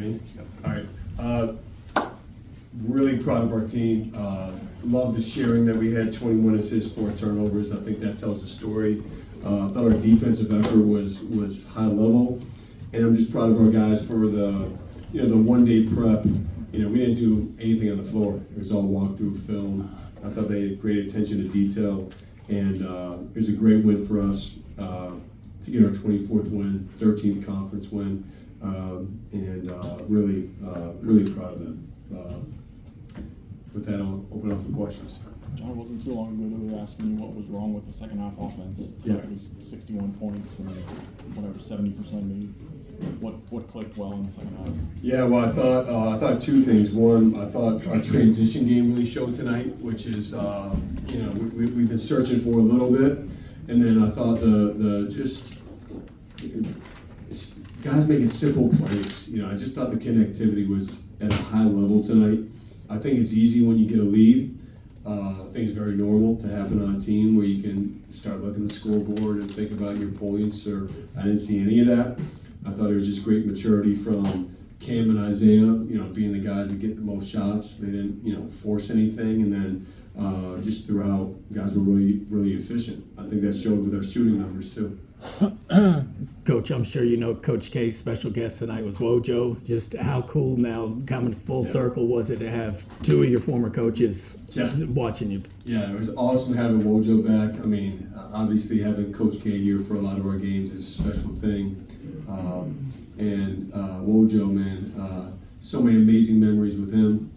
me? All right. Really proud of our team. Love the sharing that we had, 21 assists, 4 turnovers. I think that tells the story. I thought our defensive effort was high level, and I'm just proud of our guys for the one-day prep. We didn't do anything on the floor. It was all walk-through film. I thought they had great attention to detail, and it was a great win for us to get our 24th win, 13th conference win, and really proud of them. With that, I'll open up for questions. John, it wasn't too long ago that we were asking you what was wrong with the second half offense. Tonight it was 61 points and whatever, 70% maybe. What clicked well in the second half? Yeah, well, I thought two things. One, I thought our transition game really showed tonight, which is we've been searching for a little bit, and then I thought the guys making simple plays. I just thought the connectivity was at a high level tonight. I think it's easy when you get a lead. I think it's very normal to happen on a team where you can start looking at the scoreboard and think about your points. Or I didn't see any of that. I thought it was just great maturity from Cam and Isaiah. Being the guys that get the most shots. They didn't force anything, and then just throughout, guys were really efficient. I think that showed with our shooting numbers too. Coach, I'm sure you know Coach K's special guest tonight was Wojo. Just how cool now, coming full circle, was it to have two of your former coaches watching you? Yeah, it was awesome having Wojo back. I mean, obviously having Coach K here for a lot of our games is a special thing. And Wojo, man, so many amazing memories with him.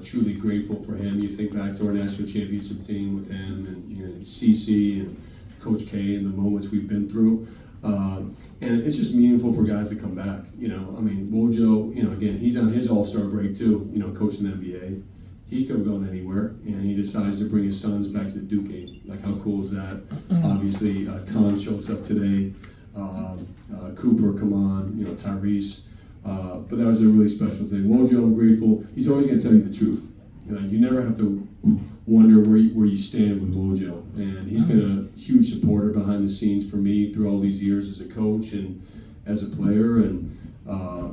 Truly grateful for him. You think back to our national championship team with him and CC and Coach K and the moments we've been through. And it's just meaningful for guys to come back. Wojo, again, he's on his all-star break too, coaching the NBA. He could have gone anywhere, and he decides to bring his sons back to the Duke game. Like, how cool is that? Obviously, Khan shows up today. Cooper, come on, Tyrese. But that was a really special thing. Wojo, I'm grateful. He's always going to tell you the truth. You never have to wonder where you stand with Wojo. And he's been a huge supporter behind the scenes for me through all these years as a coach and as a player. And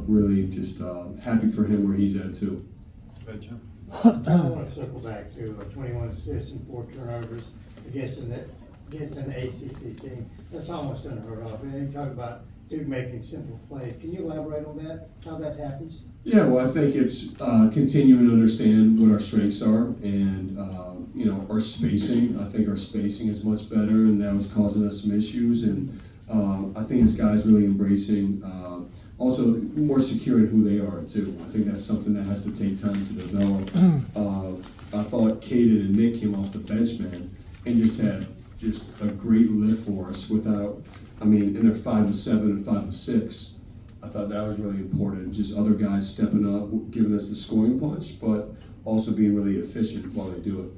really just happy for him where he's at too. Good job. I want to circle back to 21 assists and 4 turnovers against an ACC team. That's almost unheard of. And you talk about Duke making simple plays. Can you elaborate on that, how that happens? Yeah, well, I think it's continuing to understand what our strengths are and, our spacing. I think our spacing is much better, and that was causing us some issues. And I think it's guys really embracing, also more secure in who they are, too. I think that's something that has to take time to develop. I thought Caden and Nick came off the bench, man, and just had a great lift for us without, in their 5-7 and 5-6. I thought that was really important. Just other guys stepping up, giving us the scoring punch, but also being really efficient while they do it.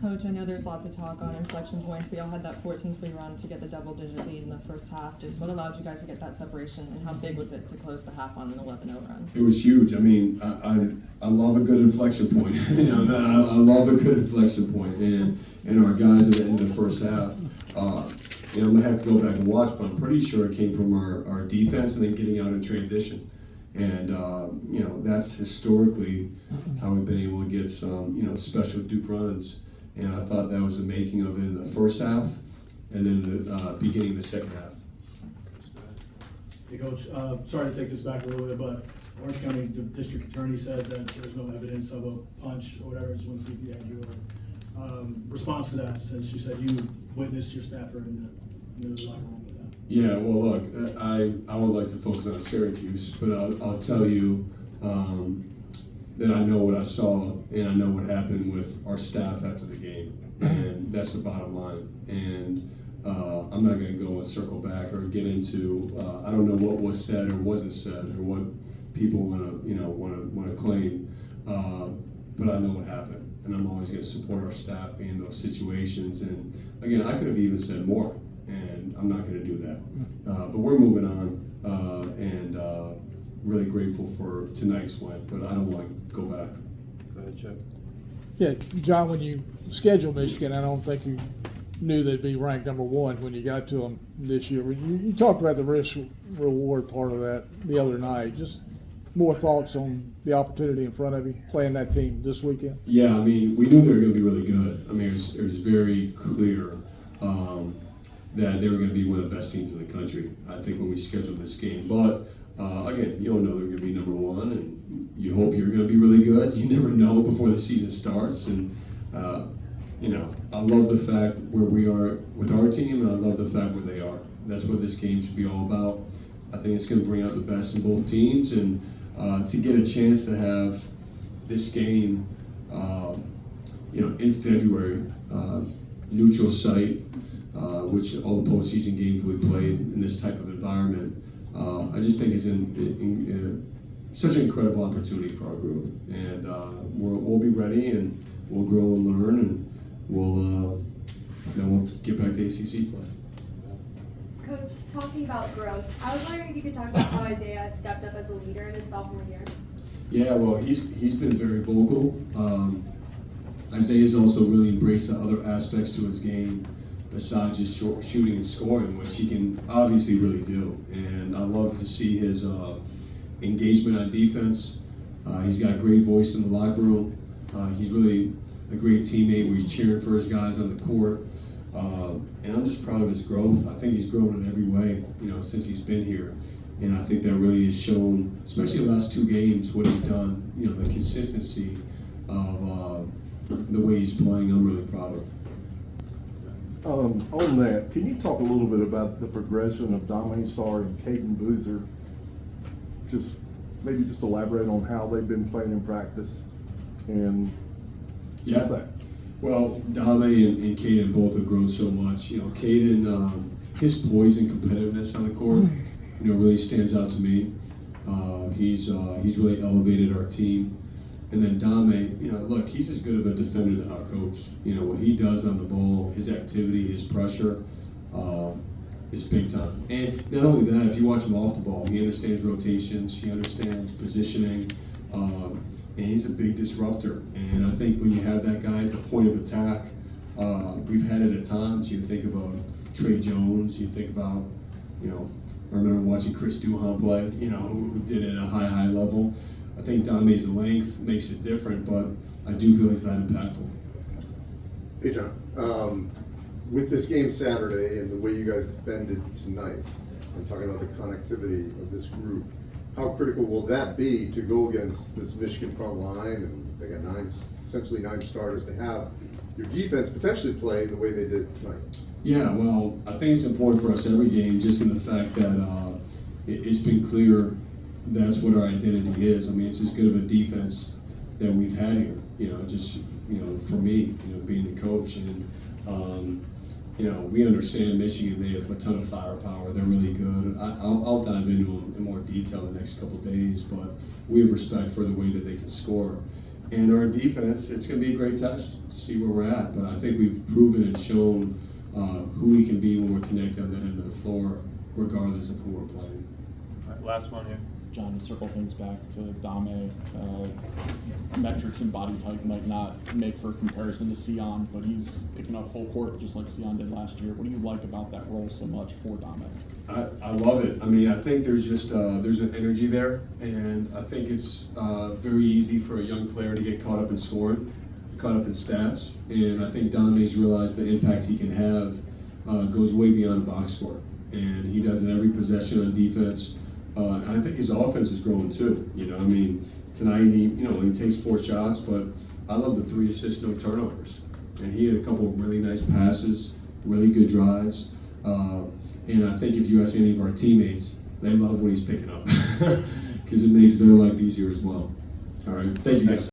Coach, I know there's lots of talk on inflection points. We all had that 14-3 run to get the double-digit lead in the first half. Just what allowed you guys to get that separation, and how big was it to close the half on an 11-0 run? It was huge. I love a good inflection point. I love a good inflection point, and our guys at the end of the first half. I'm gonna have to go back and watch, but I'm pretty sure it came from our defense and then getting out in transition. And that's historically how we've been able to get some special Duke runs. And I thought that was the making of it in the first half, and then the beginning of the second half. Hey, Coach, sorry to take this back a little bit, but Orange County District Attorney said that there's no evidence of a punch or whatever. Just want to see if you had your response to that, since you said you witnessed your staffer in the locker room with that. Yeah, well, look, I would like to focus on Syracuse, but I'll tell you that I know what I saw, and I know what happened with our staff after the game, and that's the bottom line. And I'm not going to go and circle back or get into I don't know what was said or wasn't said or what people want to claim, but I know what happened, and I'm always going to support our staff in those situations. And again, I could have even said more, and I'm not going to do that. But we're moving on, and really grateful for tonight's win, but I don't want to go back. Go ahead, Chip. Yeah, John, when you scheduled Michigan, I don't think you knew they'd be ranked number 1 when you got to them this year. You talked about the risk reward part of that the other night. Just more thoughts on the opportunity in front of you playing that team this weekend? Yeah, I mean, we knew they were going to be really good. I mean, it was very clear that they were going to be one of the best teams in the country, I think, when we scheduled this game. But, again, you don't know they're going to be number one, and you hope you're going to be really good. You never know before the season starts. And, you know, I love the fact where we are with our team, and I love the fact where they are. That's what this game should be all about. I think it's going to bring out the best in both teams, and to get a chance to have this game, you know, in February, neutral site, which all the postseason games will be played in this type of environment. I just think it's such an incredible opportunity for our group, and we'll be ready, and we'll grow and learn, and we'll get back to ACC play. Coach, talking about growth, I was wondering if you could talk about how Isaiah has stepped up as a leader in his sophomore year. Yeah, well, he's been very vocal. Isaiah's also really embraced the other aspects to his game besides just shooting and scoring, which he can obviously really do. And I love to see his engagement on defense. He's got a great voice in the locker room. He's really a great teammate where he's cheering for his guys on the court. And I'm just proud of his growth. I think he's grown in every way, you know, since he's been here. And I think that really has shown, especially the last two games, what he's done, you know, the consistency of the way he's playing. I'm really proud of. On that, can you talk a little bit about the progression of Dominique Sawyer and Caden Boozer? Maybe just elaborate on how they've been playing in practice and just that. Well, Dame and Caden both have grown so much. You know, Caden, his poise and competitiveness on the court, you know, really stands out to me. He's really elevated our team. And then Dame, you know, look, he's as good of a defender than our coach. You know, what he does on the ball, his activity, his pressure, is big time. And not only that, if you watch him off the ball, he understands rotations, he understands positioning, and he's a big disruptor. And I think when you have that guy at the point of attack, we've had it at times. You think about Trey Jones, you think about, you know, I remember watching Chris Duhon play, you know, who did it at a high level. I think Dame's length makes it different, but I do feel he's that impactful. Hey, John. With this game Saturday and the way you guys defended tonight, I'm talking about the connectivity of this group, how critical will that be to go against this Michigan front line? And they got essentially nine starters, to have your defense potentially play the way they did tonight. Yeah, well, I think it's important for us every game, just in the fact that it's been clear that's what our identity is. I mean, it's as good of a defense that we've had here. You know, just, you know, for me, you know, being the coach, and you know, we understand Michigan. They have a ton of firepower. They're really good. I'll dive into them in more detail the next couple of days, but we have respect for the way that they can score. And our defense, it's going to be a great test to see where we're at. But I think we've proven and shown who we can be when we're connected on that end of the floor, regardless of who we're playing. All right, last one here. John, to circle things back to Dame, metrics and body type might not make for a comparison to Sion, but he's picking up full court just like Sion did last year. What do you like about that role so much for Dame? I love it. I mean, I think there's just there's an energy there, and I think it's very easy for a young player to get caught up in scoring, caught up in stats, and I think Dame's realized the impact he can have goes way beyond a box score, and he does it every possession on defense. And I think his offense is growing too. You know, I mean, tonight he takes 4 shots, but I love the 3 assists, no turnovers. And he had a couple of really nice passes, really good drives. And I think if you ask any of our teammates, they love what he's picking up because it makes their life easier as well. All right, thank you guys.